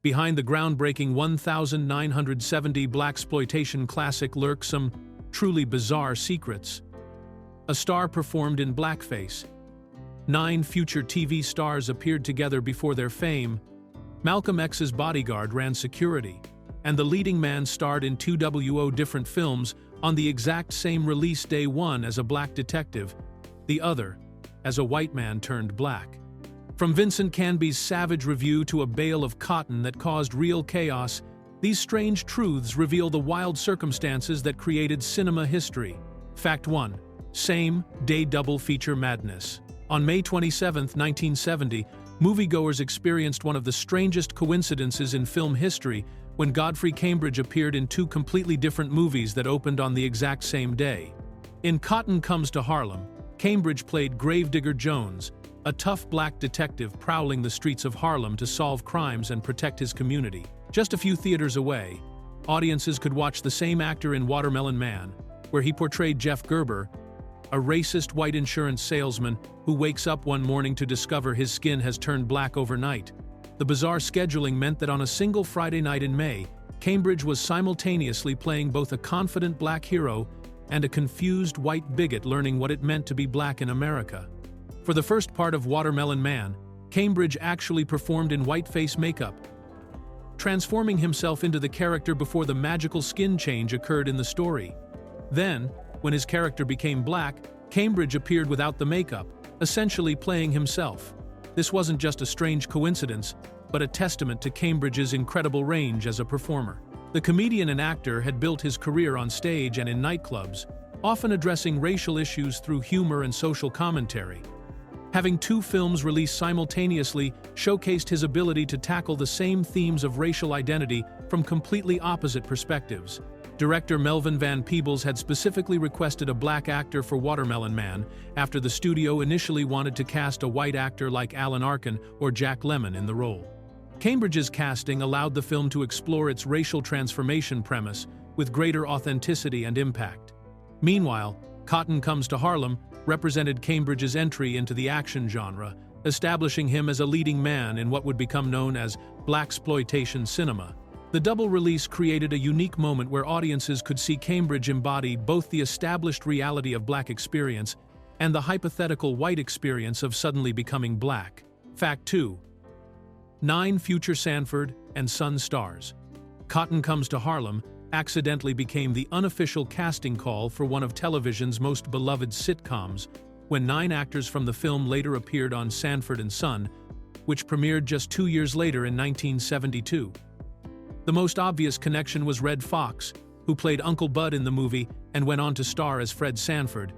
Behind the groundbreaking 1970 blaxploitation classic lurk some truly bizarre secrets. A star performed in blackface. 9 future TV stars appeared together before their fame. Malcolm X's bodyguard ran security, and the leading man starred in 2 different films on the exact same release day, one as a black detective, the other as a white man turned black. From Vincent Canby's savage review to a bale of cotton that caused real chaos, these strange truths reveal the wild circumstances that created cinema history. Fact 1. Same-day double-feature madness. On May 27, 1970, moviegoers experienced one of the strangest coincidences in film history when Godfrey Cambridge appeared in 2 completely different movies that opened on the exact same day. In Cotton Comes to Harlem, Cambridge played Gravedigger Jones, a tough black detective prowling the streets of Harlem to solve crimes and protect his community. Just a few theaters away, audiences could watch the same actor in Watermelon Man, where he portrayed Jeff Gerber, a racist white insurance salesman who wakes up one morning to discover his skin has turned black overnight. The bizarre scheduling meant that on a single Friday night in May, Cambridge was simultaneously playing both a confident black hero and a confused white bigot learning what it meant to be black in America. For the first part of Watermelon Man, Cambridge actually performed in whiteface makeup, transforming himself into the character before the magical skin change occurred in the story. Then, when his character became black, Cambridge appeared without the makeup, essentially playing himself. This wasn't just a strange coincidence, but a testament to Cambridge's incredible range as a performer. The comedian and actor had built his career on stage and in nightclubs, often addressing racial issues through humor and social commentary. Having 2 films released simultaneously showcased his ability to tackle the same themes of racial identity from completely opposite perspectives. Director Melvin Van Peebles had specifically requested a black actor for Watermelon Man after the studio initially wanted to cast a white actor like Alan Arkin or Jack Lemmon in the role. Cambridge's casting allowed the film to explore its racial transformation premise with greater authenticity and impact. Meanwhile, Cotton Comes to Harlem represented Cambridge's entry into the action genre, establishing him as a leading man in what would become known as blaxploitation cinema. The double release created a unique moment where audiences could see Cambridge embody both the established reality of black experience and the hypothetical white experience of suddenly becoming black. Fact 2. 9 future Sanford and Son stars. Cotton Comes to Harlem accidentally became the unofficial casting call for one of television's most beloved sitcoms when 9 actors from the film later appeared on Sanford and Son, which premiered just 2 years later in 1972. The most obvious connection was Redd Foxx, who played Uncle Bud in the movie and went on to star as Fred Sanford,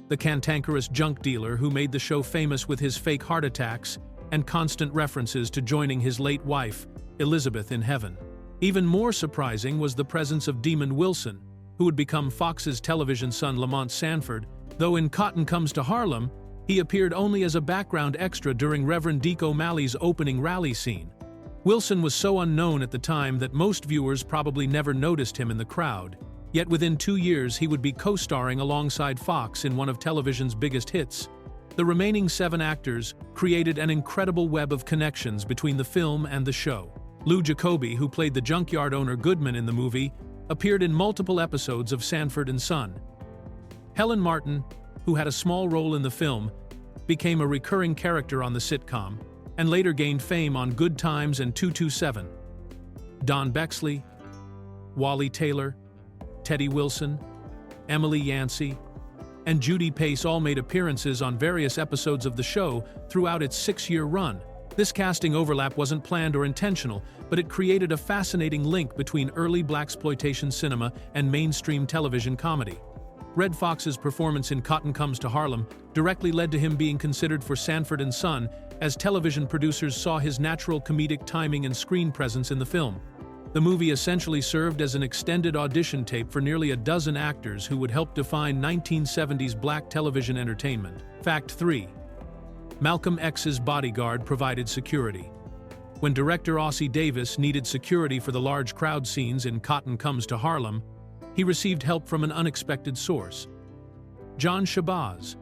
the cantankerous junk dealer who made the show famous with his fake heart attacks and constant references to joining his late wife, Elizabeth, in heaven. Even more surprising was the presence of Demon Wilson, who would become Fox's television son Lamont Sanford, though in Cotton Comes to Harlem, he appeared only as a background extra during Reverend Deke O'Malley's opening rally scene. Wilson was so unknown at the time that most viewers probably never noticed him in the crowd, yet within 2 years he would be co-starring alongside Fox in one of television's biggest hits. The remaining 7 actors created an incredible web of connections between the film and the show. Lou Jacoby, who played the junkyard owner Goodman in the movie, appeared in multiple episodes of Sanford and Son. Helen Martin, who had a small role in the film, became a recurring character on the sitcom, and later gained fame on Good Times and 227. Don Bexley, Wally Taylor, Teddy Wilson, Emily Yancey, and Judy Pace all made appearances on various episodes of the show throughout its 6-year run. This casting overlap wasn't planned or intentional, but it created a fascinating link between early blaxploitation cinema and mainstream television comedy. Redd Foxx's performance in Cotton Comes to Harlem directly led to him being considered for Sanford and Son, as television producers saw his natural comedic timing and screen presence in the film. The movie essentially served as an extended audition tape for nearly a dozen actors who would help define 1970s black television entertainment. Fact 3. Malcolm X's bodyguard provided security. When director Ossie Davis needed security for the large crowd scenes in Cotton Comes to Harlem, he received help from an unexpected source. John Shabazz,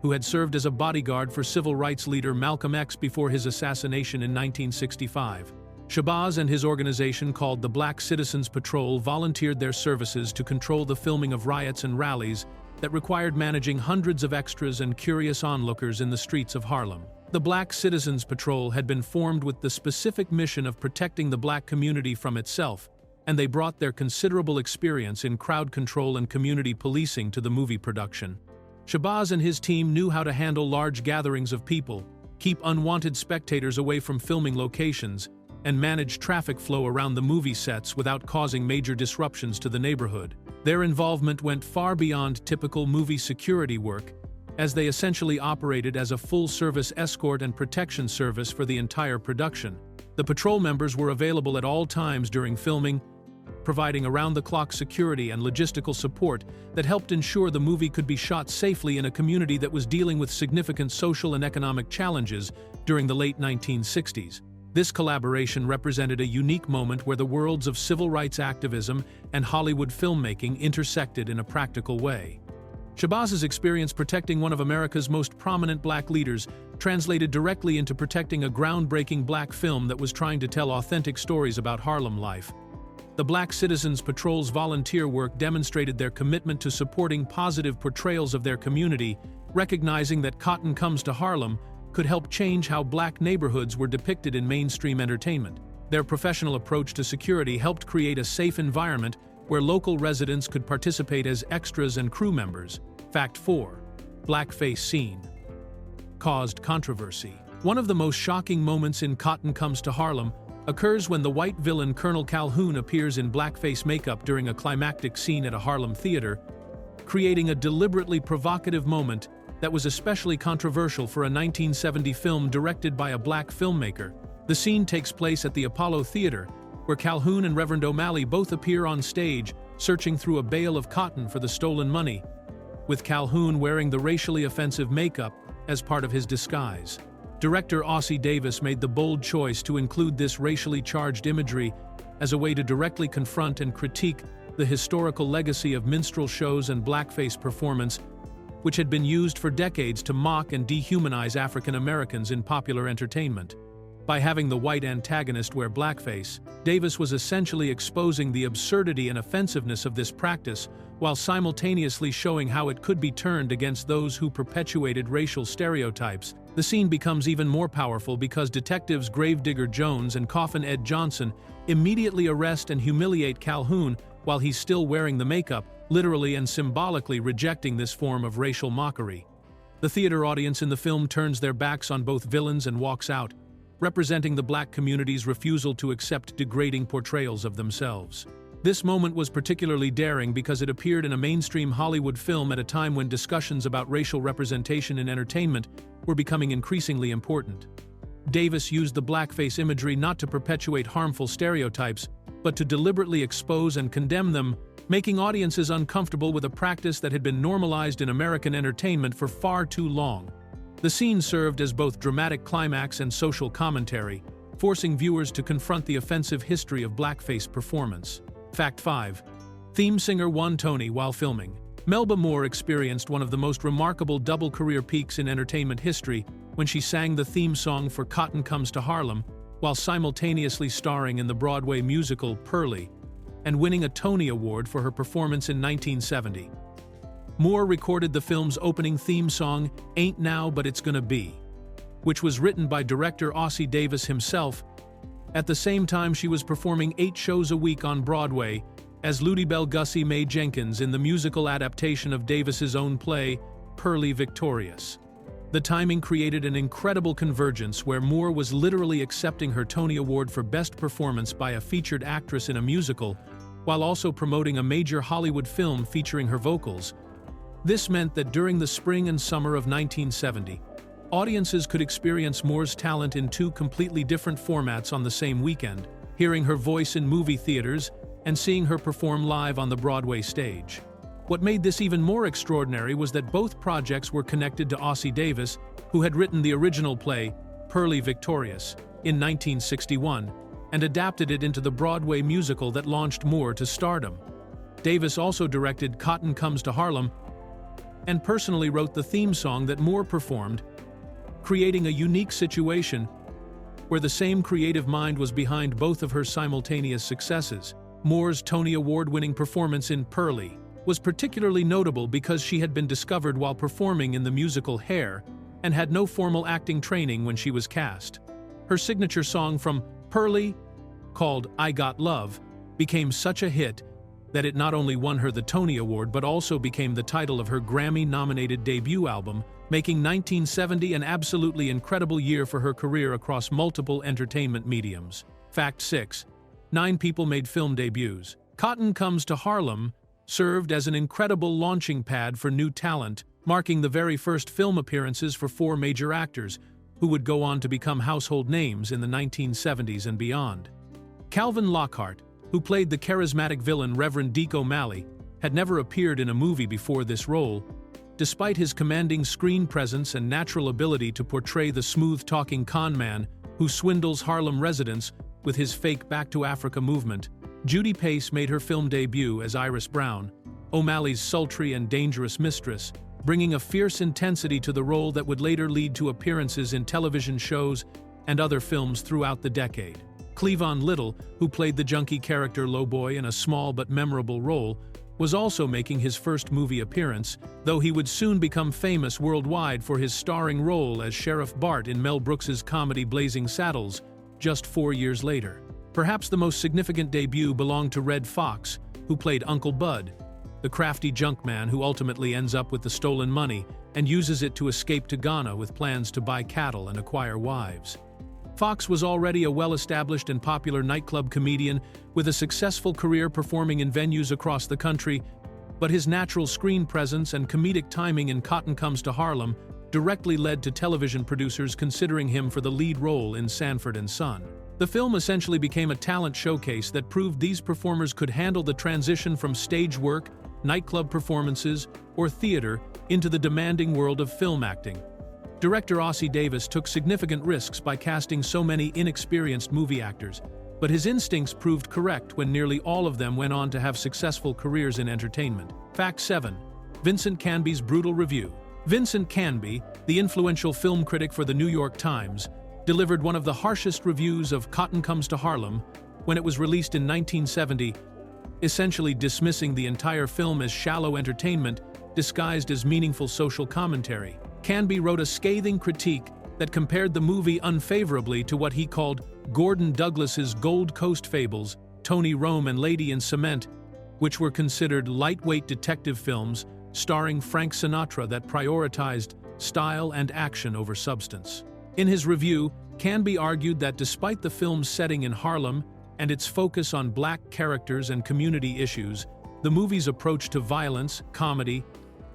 who had served as a bodyguard for civil rights leader Malcolm X before his assassination in 1965. Shabazz and his organization called the Black Citizens Patrol volunteered their services to control the filming of riots and rallies that required managing hundreds of extras and curious onlookers in the streets of Harlem. The Black Citizens Patrol had been formed with the specific mission of protecting the black community from itself, and they brought their considerable experience in crowd control and community policing to the movie production. Shabazz and his team knew how to handle large gatherings of people, keep unwanted spectators away from filming locations, and manage traffic flow around the movie sets without causing major disruptions to the neighborhood. Their involvement went far beyond typical movie security work, as they essentially operated as a full-service escort and protection service for the entire production. The patrol members were available at all times during filming, providing around-the-clock security and logistical support that helped ensure the movie could be shot safely in a community that was dealing with significant social and economic challenges during the late 1960s. This collaboration represented a unique moment where the worlds of civil rights activism and Hollywood filmmaking intersected in a practical way. Shabazz's experience protecting one of America's most prominent black leaders translated directly into protecting a groundbreaking black film that was trying to tell authentic stories about Harlem life. The Black Citizens Patrol's volunteer work demonstrated their commitment to supporting positive portrayals of their community, recognizing that Cotton Comes to Harlem could help change how black neighborhoods were depicted in mainstream entertainment. Their professional approach to security helped create a safe environment where local residents could participate as extras and crew members. Fact 4. Blackface scene caused controversy. One of the most shocking moments in Cotton Comes to Harlem occurs when the white villain Colonel Calhoun appears in blackface makeup during a climactic scene at a Harlem theater, creating a deliberately provocative moment that was especially controversial for a 1970 film directed by a black filmmaker. The scene takes place at the Apollo Theater, where Calhoun and Reverend O'Malley both appear on stage, searching through a bale of cotton for the stolen money, with Calhoun wearing the racially offensive makeup as part of his disguise. Director Ossie Davis made the bold choice to include this racially charged imagery as a way to directly confront and critique the historical legacy of minstrel shows and blackface performance, which had been used for decades to mock and dehumanize African Americans in popular entertainment. By having the white antagonist wear blackface, Davis was essentially exposing the absurdity and offensiveness of this practice, while simultaneously showing how it could be turned against those who perpetuated racial stereotypes. The scene becomes even more powerful because detectives Gravedigger Jones and Coffin Ed Johnson immediately arrest and humiliate Calhoun while he's still wearing the makeup, literally and symbolically rejecting this form of racial mockery. The theater audience in the film turns their backs on both villains and walks out, representing the black community's refusal to accept degrading portrayals of themselves. This moment was particularly daring because it appeared in a mainstream Hollywood film at a time when discussions about racial representation in entertainment were becoming increasingly important. Davis used the blackface imagery not to perpetuate harmful stereotypes, but to deliberately expose and condemn them, making audiences uncomfortable with a practice that had been normalized in American entertainment for far too long. The scene served as both dramatic climax and social commentary, forcing viewers to confront the offensive history of blackface performance. Fact 5. Theme singer won Tony while filming. Melba Moore experienced one of the most remarkable double career peaks in entertainment history when she sang the theme song for Cotton Comes to Harlem, while simultaneously starring in the Broadway musical Pearly, and winning a Tony Award for her performance in 1970. Moore recorded the film's opening theme song, Ain't Now But It's Gonna Be, which was written by director Ossie Davis himself. At the same time, she was performing 8 shows a week on Broadway as Ludibelle Gussie Mae Jenkins in the musical adaptation of Davis's own play, Pearly Victorious. The timing created an incredible convergence where Moore was literally accepting her Tony Award for Best Performance by a featured actress in a musical, while also promoting a major Hollywood film featuring her vocals. This meant that during the spring and summer of 1970, audiences could experience Moore's talent in 2 completely different formats on the same weekend, hearing her voice in movie theaters and seeing her perform live on the Broadway stage. What made this even more extraordinary was that both projects were connected to Ossie Davis, who had written the original play, Pearly Victorious, in 1961, and adapted it into the Broadway musical that launched Moore to stardom. Davis also directed Cotton Comes to Harlem and personally wrote the theme song that Moore performed, creating a unique situation where the same creative mind was behind both of her simultaneous successes. Moore's Tony Award-winning performance in Pearly was particularly notable because she had been discovered while performing in the musical Hair and had no formal acting training when she was cast. Her signature song from Pearly, called I Got Love, became such a hit that it not only won her the Tony Award but also became the title of her Grammy-nominated debut album, making 1970 an absolutely incredible year for her career across multiple entertainment mediums. Fact 6. 9 people made film debuts. Cotton Comes to Harlem served as an incredible launching pad for new talent, marking the very first film appearances for 4 major actors, who would go on to become household names in the 1970s and beyond. Calvin Lockhart, who played the charismatic villain Reverend Deke O'Malley, had never appeared in a movie before this role, despite his commanding screen presence and natural ability to portray the smooth-talking con man who swindles Harlem residents with his fake Back to Africa movement. Judy Pace made her film debut as Iris Brown, O'Malley's sultry and dangerous mistress, bringing a fierce intensity to the role that would later lead to appearances in television shows and other films throughout the decade. Cleavon Little, who played the junkie character Lowboy in a small but memorable role, was also making his first movie appearance, though he would soon become famous worldwide for his starring role as Sheriff Bart in Mel Brooks's comedy Blazing Saddles, just 4 years later. Perhaps the most significant debut belonged to Red Fox, who played Uncle Bud, the crafty junkman who ultimately ends up with the stolen money and uses it to escape to Ghana with plans to buy cattle and acquire wives. Fox was already a well-established and popular nightclub comedian with a successful career performing in venues across the country, but his natural screen presence and comedic timing in Cotton Comes to Harlem directly led to television producers considering him for the lead role in Sanford and Son. The film essentially became a talent showcase that proved these performers could handle the transition from stage work, nightclub performances, or theater into the demanding world of film acting. Director Ossie Davis took significant risks by casting so many inexperienced movie actors, but his instincts proved correct when nearly all of them went on to have successful careers in entertainment. Fact 7. Vincent Canby's brutal review. Vincent Canby, the influential film critic for the New York Times, delivered one of the harshest reviews of Cotton Comes to Harlem when it was released in 1970, essentially dismissing the entire film as shallow entertainment disguised as meaningful social commentary. Canby wrote a scathing critique that compared the movie unfavorably to what he called Gordon Douglas's Gold Coast fables, Tony Rome and Lady in Cement, which were considered lightweight detective films starring Frank Sinatra that prioritized style and action over substance. In his review, Canby argued that despite the film's setting in Harlem and its focus on black characters and community issues, the movie's approach to violence, comedy,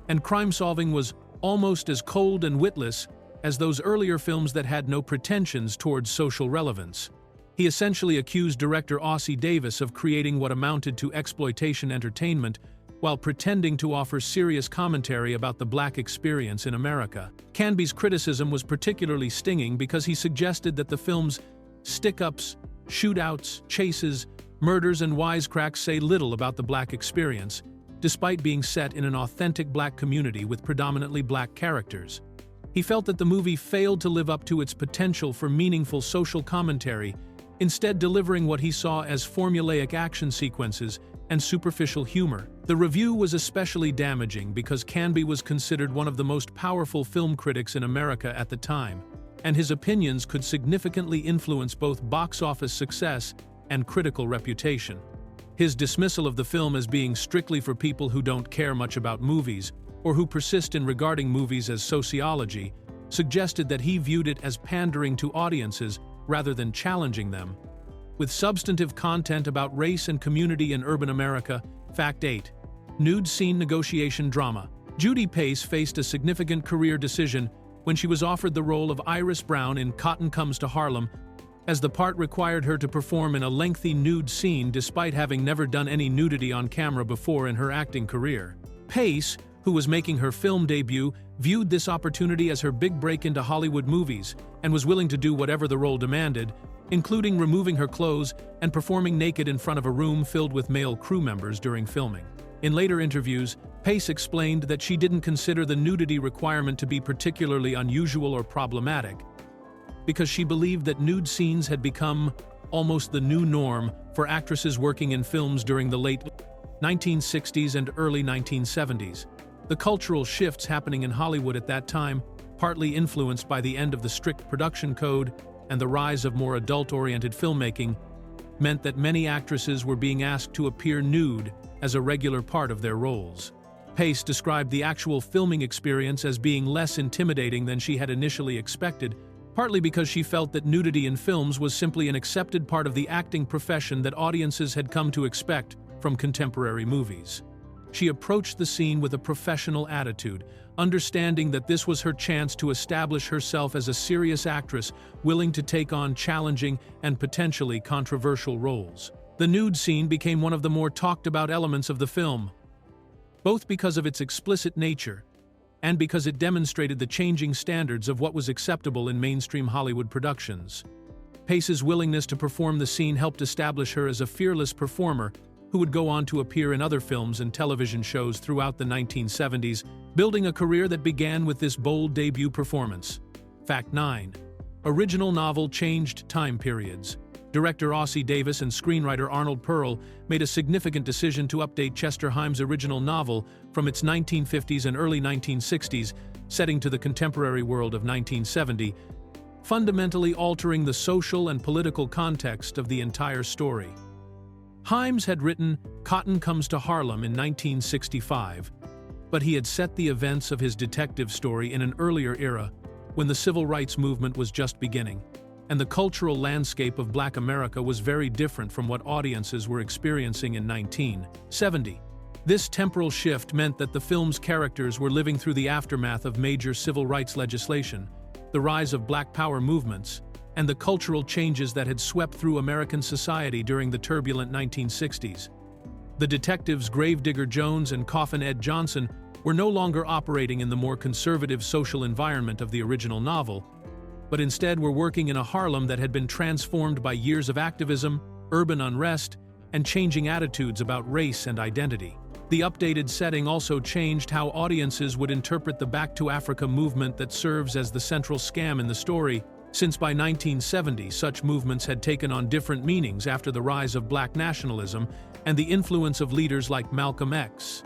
and crime-solving was almost as cold and witless as those earlier films that had no pretensions towards social relevance. He essentially accused director Ossie Davis of creating what amounted to exploitation entertainment while pretending to offer serious commentary about the black experience in America. Canby's criticism was particularly stinging because he suggested that the film's stick-ups, shootouts, chases, murders, and wisecracks say little about the black experience, despite being set in an authentic black community with predominantly black characters. He felt that the movie failed to live up to its potential for meaningful social commentary, instead delivering what he saw as formulaic action sequences and superficial humor. The review was especially damaging because Canby was considered one of the most powerful film critics in America at the time, and his opinions could significantly influence both box office success and critical reputation. His dismissal of the film as being strictly for people who don't care much about movies or who persist in regarding movies as sociology suggested that he viewed it as pandering to audiences rather than challenging them. With substantive content about race and community in urban America. Fact 8. Nude scene negotiation drama. Judy Pace faced a significant career decision when she was offered the role of Iris Brown in Cotton Comes to Harlem, as the part required her to perform in a lengthy nude scene despite having never done any nudity on camera before in her acting career. Pace, who was making her film debut, viewed this opportunity as her big break into Hollywood movies and was willing to do whatever the role demanded, including removing her clothes and performing naked in front of a room filled with male crew members during filming. In later interviews, Pace explained that she didn't consider the nudity requirement to be particularly unusual or problematic, because she believed that nude scenes had become almost the new norm for actresses working in films during the late 1960s and early 1970s. The cultural shifts happening in Hollywood at that time, partly influenced by the end of the strict production code and the rise of more adult-oriented filmmaking, meant that many actresses were being asked to appear nude as a regular part of their roles. Pace described the actual filming experience as being less intimidating than she had initially expected, partly because she felt that nudity in films was simply an accepted part of the acting profession that audiences had come to expect from contemporary movies. She approached the scene with a professional attitude, understanding that this was her chance to establish herself as a serious actress willing to take on challenging and potentially controversial roles. The nude scene became one of the more talked-about elements of the film, both because of its explicit nature and because it demonstrated the changing standards of what was acceptable in mainstream Hollywood productions. Pace's willingness to perform the scene helped establish her as a fearless performer who would go on to appear in other films and television shows throughout the 1970s, building a career that began with this bold debut performance. Fact 9. Original novel changed time periods. Director Ossie Davis and screenwriter Arnold Pearl made a significant decision to update Chester Himes' original novel from its 1950s and early 1960s setting to the contemporary world of 1970, fundamentally altering the social and political context of the entire story. Himes had written Cotton Comes to Harlem in 1965, but he had set the events of his detective story in an earlier era when the civil rights movement was just beginning, and the cultural landscape of Black America was very different from what audiences were experiencing in 1970. This temporal shift meant that the film's characters were living through the aftermath of major civil rights legislation, the rise of Black Power movements, and the cultural changes that had swept through American society during the turbulent 1960s. The detectives Gravedigger Jones and Coffin Ed Johnson were no longer operating in the more conservative social environment of the original novel, but instead were working in a Harlem that had been transformed by years of activism, urban unrest, and changing attitudes about race and identity. The updated setting also changed how audiences would interpret the Back to Africa movement that serves as the central scam in the story, since by 1970 such movements had taken on different meanings after the rise of Black nationalism and the influence of leaders like Malcolm X.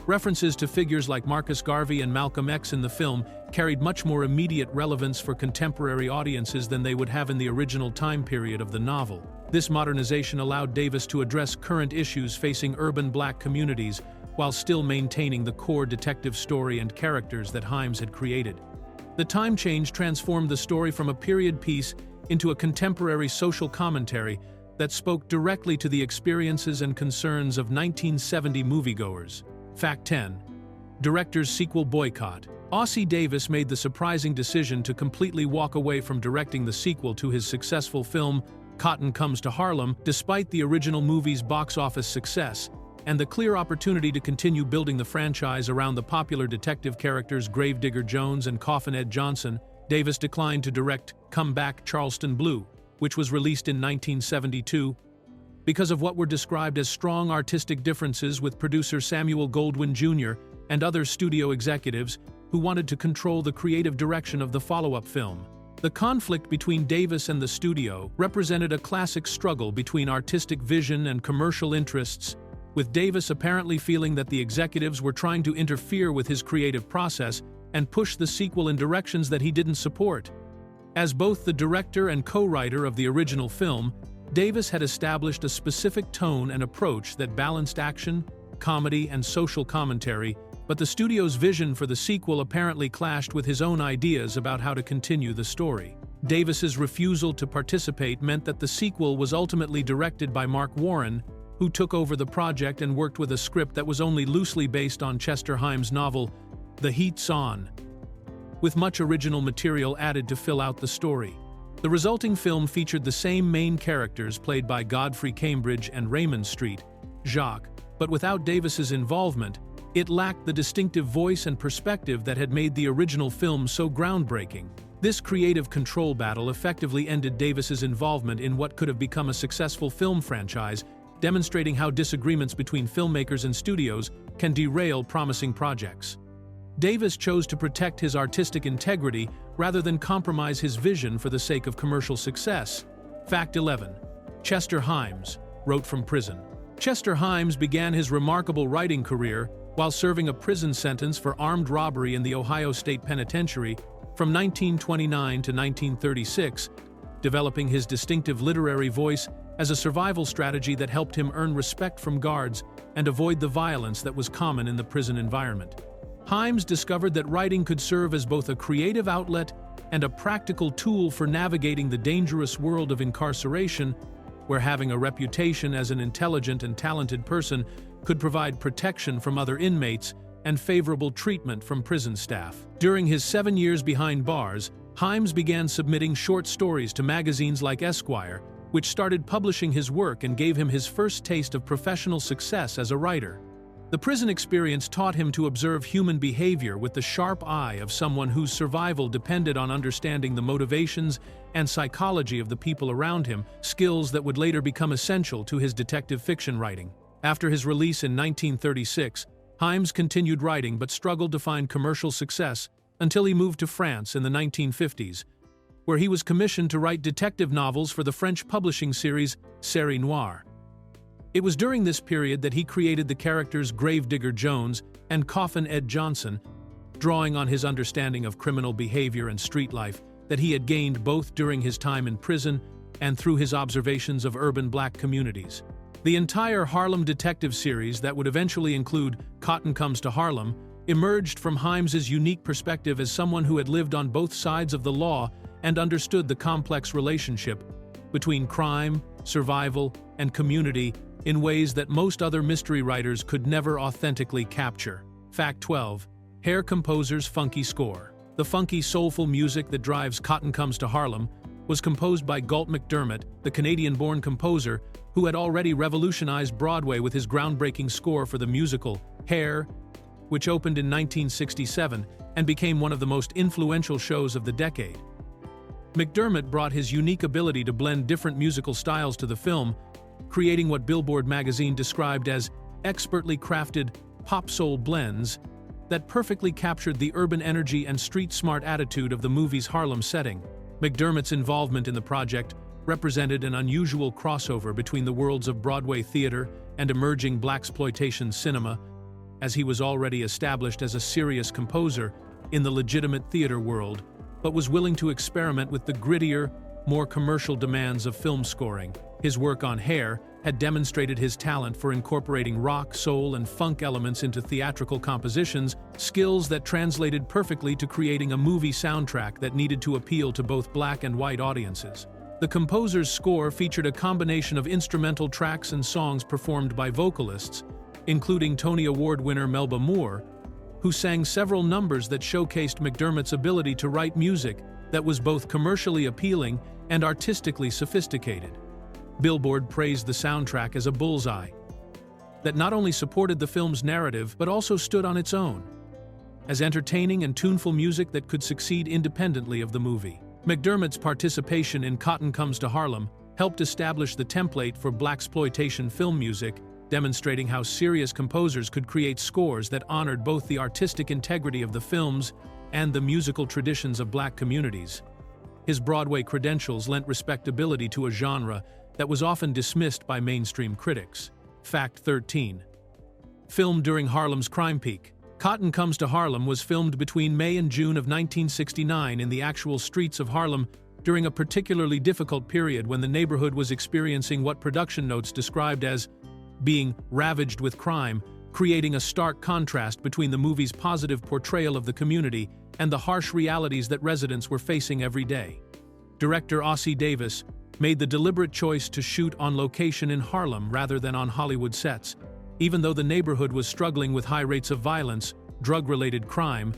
References to figures like Marcus Garvey and Malcolm X in the film carried much more immediate relevance for contemporary audiences than they would have in the original time period of the novel. This modernization allowed Davis to address current issues facing urban Black communities while still maintaining the core detective story and characters that Himes had created. The time change transformed the story from a period piece into a contemporary social commentary that spoke directly to the experiences and concerns of 1970 moviegoers. Fact 10. Director's sequel boycott. Ossie Davis made the surprising decision to completely walk away from directing the sequel to his successful film Cotton Comes to Harlem, despite the original movie's box office success and the clear opportunity to continue building the franchise around the popular detective characters Gravedigger Jones and Coffin Ed Johnson. Davis declined to direct Come Back, Charleston Blue, which was released in 1972, because of what were described as strong artistic differences with producer Samuel Goldwyn Jr. and other studio executives who wanted to control the creative direction of the follow-up film. The conflict between Davis and the studio represented a classic struggle between artistic vision and commercial interests, with Davis apparently feeling that the executives were trying to interfere with his creative process and push the sequel in directions that he didn't support. As both the director and co-writer of the original film, Davis had established a specific tone and approach that balanced action, comedy, and social commentary, but the studio's vision for the sequel apparently clashed with his own ideas about how to continue the story. Davis's refusal to participate meant that the sequel was ultimately directed by Mark Warren, who took over the project and worked with a script that was only loosely based on Chester Himes' novel, The Heat's On, with much original material added to fill out the story. The resulting film featured the same main characters played by Godfrey Cambridge and Raymond Street, Jacques, but without Davis's involvement, it lacked the distinctive voice and perspective that had made the original film so groundbreaking. This creative control battle effectively ended Davis's involvement in what could have become a successful film franchise, demonstrating how disagreements between filmmakers and studios can derail promising projects. Davis chose to protect his artistic integrity rather than compromise his vision for the sake of commercial success. Fact 11. Chester Himes wrote from prison. Chester Himes began his remarkable writing career while serving a prison sentence for armed robbery in the Ohio State Penitentiary from 1929 to 1936, developing his distinctive literary voice as a survival strategy that helped him earn respect from guards and avoid the violence that was common in the prison environment. Himes discovered that writing could serve as both a creative outlet and a practical tool for navigating the dangerous world of incarceration, where having a reputation as an intelligent and talented person could provide protection from other inmates and favorable treatment from prison staff. During his 7 years behind bars, Himes began submitting short stories to magazines like Esquire, which started publishing his work and gave him his first taste of professional success as a writer. The prison experience taught him to observe human behavior with the sharp eye of someone whose survival depended on understanding the motivations and psychology of the people around him, skills that would later become essential to his detective fiction writing. After his release in 1936, Himes continued writing but struggled to find commercial success until he moved to France in the 1950s, where he was commissioned to write detective novels for the French publishing series Série Noire. It was during this period that he created the characters Gravedigger Jones and Coffin Ed Johnson, drawing on his understanding of criminal behavior and street life that he had gained both during his time in prison and through his observations of urban black communities. The entire Harlem detective series that would eventually include Cotton Comes to Harlem emerged from Himes's unique perspective as someone who had lived on both sides of the law and understood the complex relationship between crime, survival, and community in ways that most other mystery writers could never authentically capture. Fact 12. Hair composer's funky score. The funky, soulful music that drives Cotton Comes to Harlem was composed by Galt MacDermot, the Canadian-born composer who had already revolutionized Broadway with his groundbreaking score for the musical Hair, which opened in 1967 and became one of the most influential shows of the decade. MacDermot brought his unique ability to blend different musical styles to the film, creating what Billboard magazine described as expertly crafted pop-soul blends that perfectly captured the urban energy and street-smart attitude of the movie's Harlem setting. MacDermot's involvement in the project represented an unusual crossover between the worlds of Broadway theater and emerging blaxploitation cinema, as he was already established as a serious composer in the legitimate theater world, but was willing to experiment with the grittier, more commercial demands of film scoring. His work on Hair had demonstrated his talent for incorporating rock, soul, and funk elements into theatrical compositions, skills that translated perfectly to creating a movie soundtrack that needed to appeal to both black and white audiences. The composer's score featured a combination of instrumental tracks and songs performed by vocalists, including Tony Award winner Melba Moore, who sang several numbers that showcased MacDermot's ability to write music that was both commercially appealing and artistically sophisticated. Billboard praised the soundtrack as a bullseye that not only supported the film's narrative but also stood on its own, as entertaining and tuneful music that could succeed independently of the movie. MacDermot's participation in Cotton Comes to Harlem helped establish the template for blaxploitation film music, demonstrating how serious composers could create scores that honored both the artistic integrity of the films and the musical traditions of black communities. His Broadway credentials lent respectability to a genre that was often dismissed by mainstream critics. Fact 13. Filmed during Harlem's crime peak. Cotton Comes to Harlem was filmed between May and June of 1969 in the actual streets of Harlem during a particularly difficult period when the neighborhood was experiencing what production notes described as being ravaged with crime, creating a stark contrast between the movie's positive portrayal of the community and the harsh realities that residents were facing every day. Director Ossie Davis made the deliberate choice to shoot on location in Harlem rather than on Hollywood sets, even though the neighborhood was struggling with high rates of violence, drug-related crime,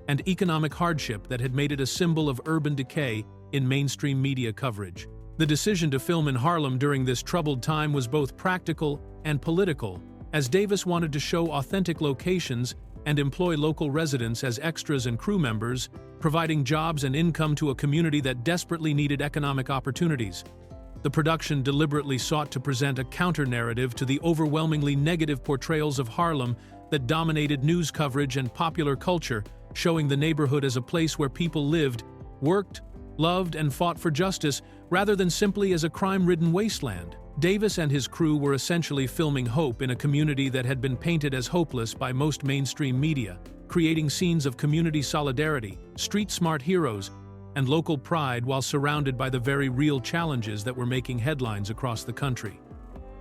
and economic hardship that had made it a symbol of urban decay in mainstream media coverage. The decision to film in Harlem during this troubled time was both practical and political, as Davis wanted to show authentic locations and employ local residents as extras and crew members, providing jobs and income to a community that desperately needed economic opportunities. The production deliberately sought to present a counter-narrative to the overwhelmingly negative portrayals of Harlem that dominated news coverage and popular culture, showing the neighborhood as a place where people lived, worked, loved, and fought for justice, rather than simply as a crime-ridden wasteland. Davis and his crew were essentially filming hope in a community that had been painted as hopeless by most mainstream media, creating scenes of community solidarity, street-smart heroes, and local pride while surrounded by the very real challenges that were making headlines across the country.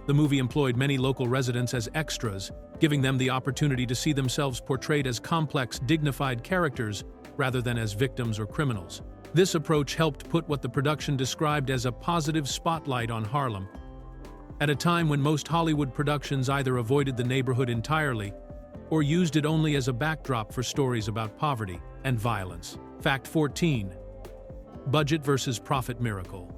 The movie employed many local residents as extras, giving them the opportunity to see themselves portrayed as complex, dignified characters rather than as victims or criminals. This approach helped put what the production described as a positive spotlight on Harlem, at a time when most Hollywood productions either avoided the neighborhood entirely or used it only as a backdrop for stories about poverty and violence. Fact 14. Budget versus profit miracle.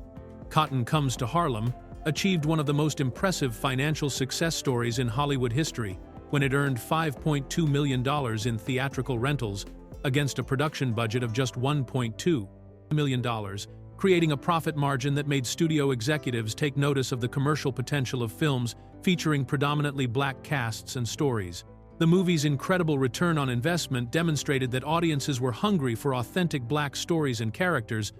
Cotton Comes to Harlem achieved one of the most impressive financial success stories in Hollywood history when it earned $5.2 million in theatrical rentals against a production budget of just $1.2 million, creating a profit margin that made studio executives take notice of the commercial potential of films featuring predominantly black casts and stories. The movie's incredible return on investment demonstrated that audiences were hungry for authentic black stories and characters,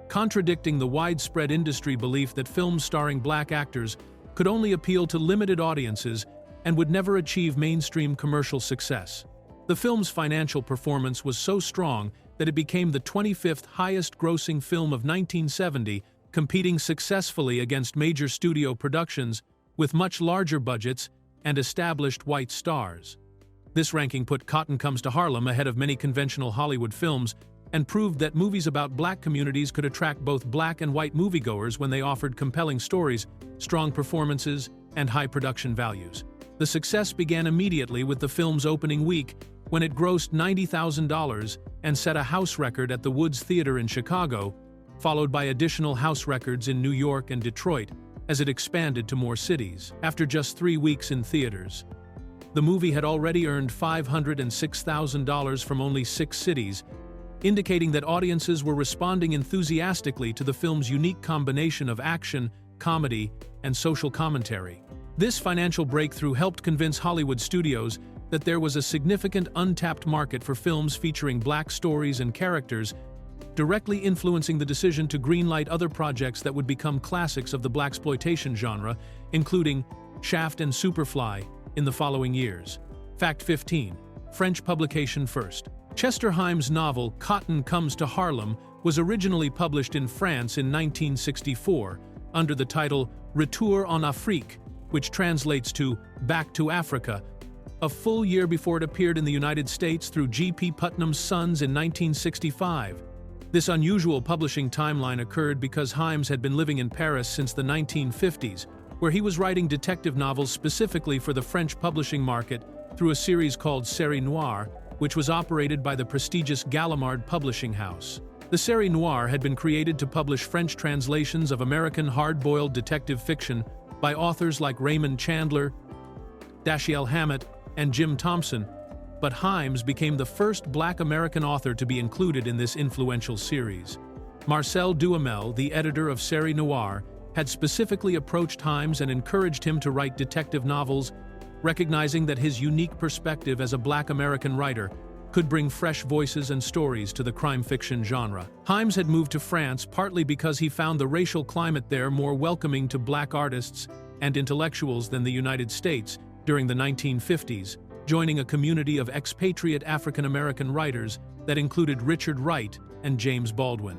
contradicting the widespread industry belief that films starring black actors could only appeal to limited audiences and would never achieve mainstream commercial success. The film's financial performance was so strong that it became the 25th highest-grossing film of 1970, competing successfully against major studio productions with much larger budgets and established white stars. This ranking put Cotton Comes to Harlem ahead of many conventional Hollywood films and proved that movies about black communities could attract both black and white moviegoers when they offered compelling stories, strong performances, and high production values. The success began immediately with the film's opening week, when it grossed $90,000 and set a house record at the Woods Theater in Chicago, followed by additional house records in New York and Detroit as it expanded to more cities. After just 3 weeks in theaters, the movie had already earned $506,000 from only 6 cities, indicating that audiences were responding enthusiastically to the film's unique combination of action, comedy, and social commentary. This financial breakthrough helped convince Hollywood studios that there was a significant untapped market for films featuring black stories and characters, directly influencing the decision to greenlight other projects that would become classics of the blaxploitation genre, including Shaft and Superfly, in the following years. Fact 15. French publication first. Chester Himes' novel Cotton Comes to Harlem was originally published in France in 1964 under the title Retour en Afrique, which translates to Back to Africa, a full year before it appeared in the United States through G.P. Putnam's Sons in 1965. This unusual publishing timeline occurred because Himes had been living in Paris since the 1950s, where he was writing detective novels specifically for the French publishing market through a series called Série Noire, which was operated by the prestigious Gallimard publishing house. The Série Noire had been created to publish French translations of American hard-boiled detective fiction by authors like Raymond Chandler, Dashiell Hammett, and Jim Thompson, but Himes became the first black American author to be included in this influential series. Marcel Duhamel, the editor of Série Noire, had specifically approached Himes and encouraged him to write detective novels, recognizing that his unique perspective as a black American writer could bring fresh voices and stories to the crime fiction genre. Himes had moved to France partly because he found the racial climate there more welcoming to black artists and intellectuals than the United States during the 1950s, joining a community of expatriate African-American writers that included Richard Wright and James Baldwin.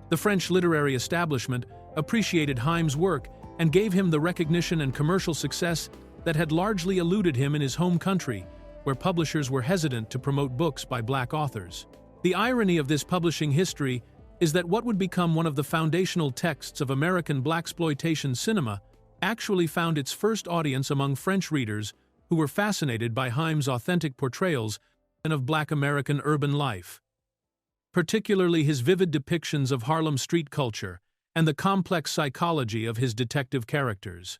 The French literary establishment appreciated Himes' work and gave him the recognition and commercial success that had largely eluded him in his home country, where publishers were hesitant to promote books by black authors. The irony of this publishing history is that what would become one of the foundational texts of American blaxploitation cinema actually found its first audience among French readers who were fascinated by Himes' authentic portrayals of black American urban life, particularly his vivid depictions of Harlem street culture and the complex psychology of his detective characters.